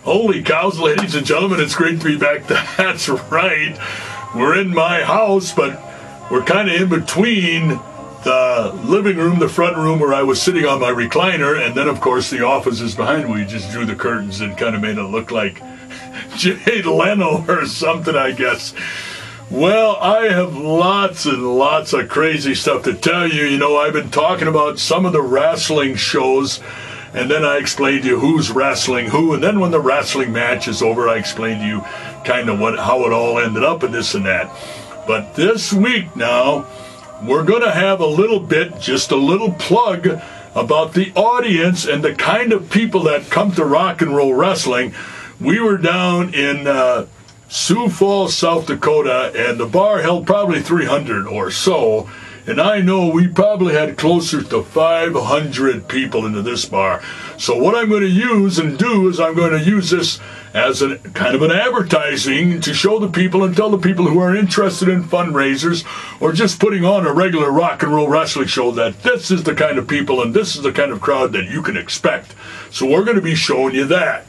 Holy cows, ladies and gentlemen, it's great to be back. That's right. We're in my house, but we're kind of in between the living room, the front room where I was sitting on my recliner, and then, of course, the office is behind me. We just drew the curtains and kind of made it look like Jay Leno or something, I guess. Well, I have lots and lots of crazy stuff to tell you. You know, I've been talking about some of the wrestling shows, and then I explained to you who's wrestling who, and then when the wrestling match is over, I explained to you kind of how it all ended up and this and that. But this week now, we're going to have a little bit, just a little plug about the audience and the kind of people that come to rock and roll wrestling. We were down in Sioux Falls, South Dakota, and the bar held probably 300 or so. And I know we probably had closer to 500 people into this bar. So what I'm going to use and do is I'm going to use this as a kind of an advertising to show the people and tell the people who are interested in fundraisers or just putting on a regular rock and roll wrestling show that this is the kind of people and this is the kind of crowd that you can expect. So we're going to be showing you that.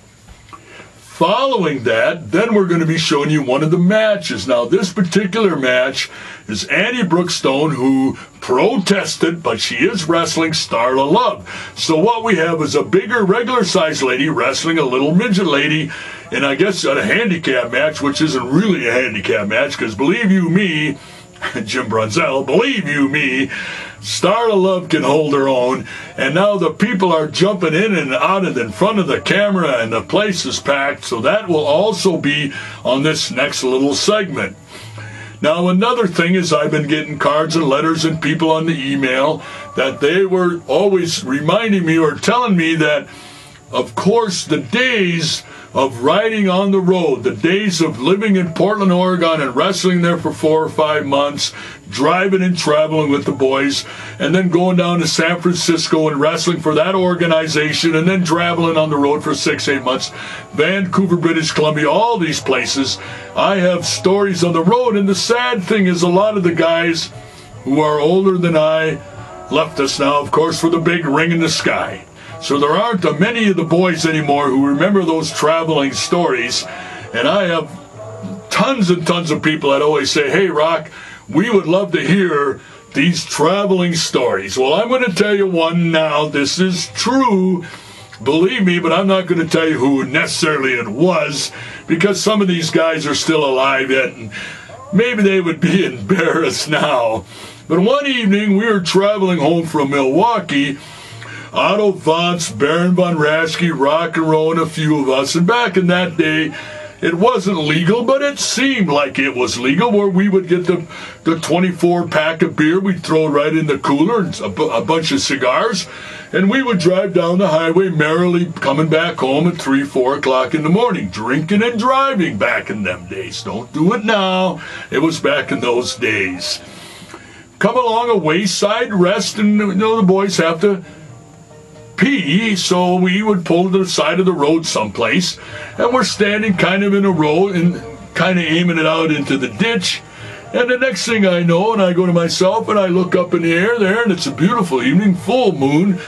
Following that, then we're going to be showing you one of the matches. Now, this particular match is Annie Brookstone, who protested, but she is wrestling Starla Love. So what we have is a bigger, regular-sized lady wrestling a little midget lady, and I guess a handicap match, which isn't really a handicap match, because believe you me, Jim Brunzell, believe you me, Starla Love can hold her own, and now the people are jumping in and out and in front of the camera, and the place is packed, so that will also be on this next little segment. Now, another thing is I've been getting cards and letters and people on the email that they were always reminding me or telling me that, of course, the days of riding on the road, the days of living in Portland, Oregon and wrestling there for 4 or 5 months, driving and traveling with the boys, and then going down to San Francisco and wrestling for that organization, and then traveling on the road for 6, 8 months, Vancouver, British Columbia, all these places. I have stories on the road, and the sad thing is a lot of the guys who are older than I left us now, of course, for the big ring in the sky. So there aren't many of the boys anymore who remember those traveling stories. And I have tons and tons of people that always say, hey, Rock, we would love to hear these traveling stories. Well, I'm going to tell you one now. This is true. Believe me, but I'm not going to tell you who necessarily it was, because some of these guys are still alive yet, and maybe they would be embarrassed now. But one evening, we were traveling home from Milwaukee, Otto Vance, Baron von Raschke, Rock and Roll, and a few of us. And back in that day, it wasn't legal, but it seemed like it was legal, where we would get the 24-pack of beer. We'd throw it right in the cooler, and a bunch of cigars, and we would drive down the highway merrily, coming back home at 3, 4 o'clock in the morning, drinking and driving back in them days. Don't do it now. It was back in those days. Come along a wayside rest, and you know, the boys have to pee, so we would pull to the side of the road someplace, and we're standing kind of in a row and kind of aiming it out into the ditch. And the next thing I know, and I go to myself and I look up in the air there, and it's a beautiful evening, full moon,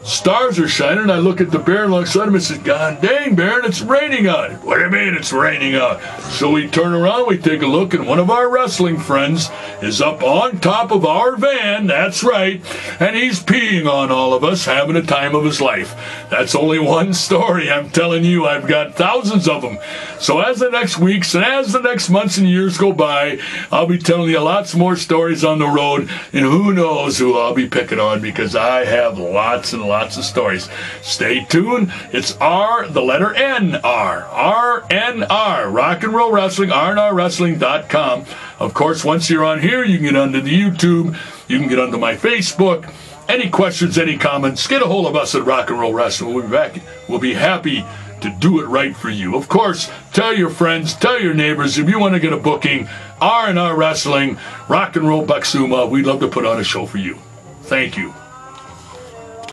stars are shining, and I look at the Baron alongside him and says, God dang, Baron, it's raining out. What do you mean it's raining out? So we turn around, we take a look, and one of our wrestling friends is up on top of our van, that's right, and he's peeing on all of us, having a time of his life. That's only one story, I'm telling you. I've got thousands of them. So as the next weeks and as the next months and years go by, I'll be telling you lots more stories on the road, and who knows who I'll be picking on, because I have lots and lots of stories. Stay tuned. It's R, the letter N-R. R-N-R. Rock and Roll Wrestling, rnrwrestling.com. Of course, once you're on here, you can get onto the YouTube. You can get onto my Facebook. Any questions, any comments, get a hold of us at Rock and Roll Wrestling. We'll be back. We'll be happy to do it right for you. Of course, tell your friends, tell your neighbors, if you want to get a booking, R&R Wrestling, Rock and Roll Buxuma, we'd love to put on a show for you. Thank you.